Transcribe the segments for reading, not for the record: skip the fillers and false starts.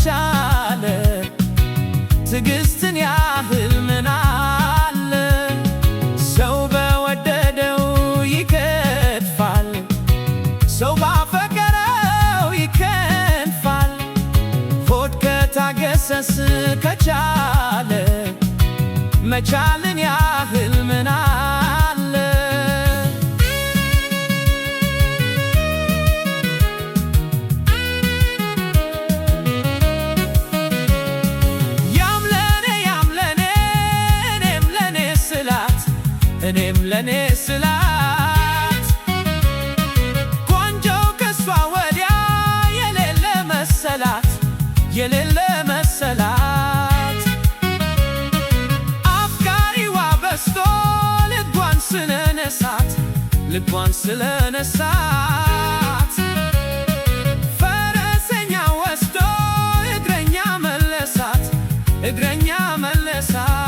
ከቻለ ትዕግስትን ያህል ምን አለ? ሰው በወደደው ይከድፋል፣ ሰው ባፈቀረው ይከንፋል። ሆድ ከታገሰስ ከቻለ መቻልን ያህል ምን አለ? እኔም ለኔ ስላት ቆንጆው ከሷ ወዲያ የሌለ መሰላት የሌለ መሰላት። አፍቃሪዋ በስቶ ልቧን ስለነሳት ልቧን ስለነሳት ፈረሰኛ ወስዶ እግረኛ መለሳት እግረኛ መለሳት።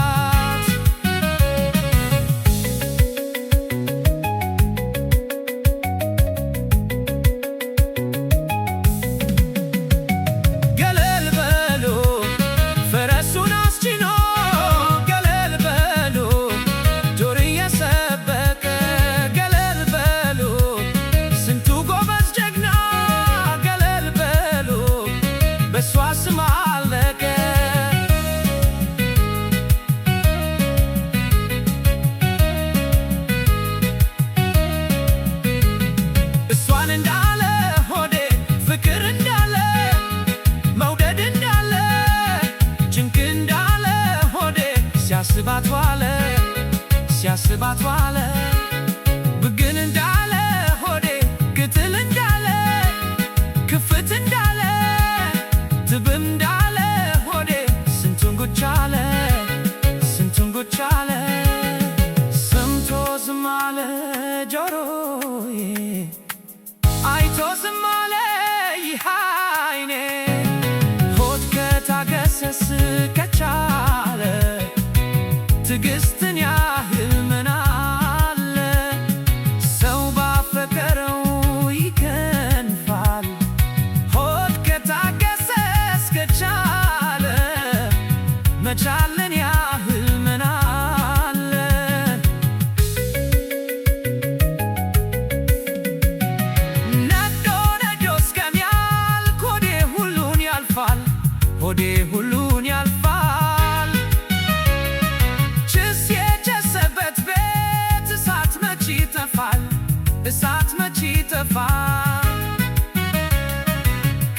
ሲያስባት ዋለ ብግን እንዳለ ሆዴ ግትል እንዳለ ክፍት እንዳለ ትብም እንዳለ ሆዴ ስንቱን ጉድ ቻለ ስንቱን ጉድ ቻለ። ሰምቶ ዝም አለ ጆሮዬ አይቶ ዝም አለ ይህ ዓይኔ። ሆድ ከታገሰስ ከቻለ ትዕግስትን ያህል ምን አለ? ሰው ባፈቀረው ይከንፋል። ሆድ ከታገሰስ ከቻለ መቻልን ያህል ምን አለ? ነዶ ነዶ እስከሚያልቅ ሆዴ ሁሉን ያልፋል ሆዴ ሁሉን ያልፋል። እሳት መች ይጠፋል?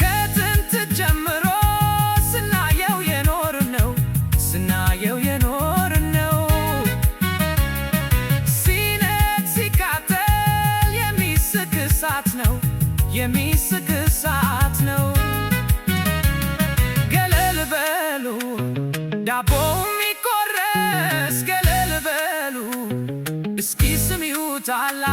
ከጥንት ጀምሮ ስናየው የኖርነው ስናየው የኖርነው ሲነድ ሲቃጠል የሚስቅ እሳት ነው የሚስቅ እሳት ነው። ገለል በሉ ዳቦው የሚቆረስ ገለል በሉ እስኪ ስሚውት አላ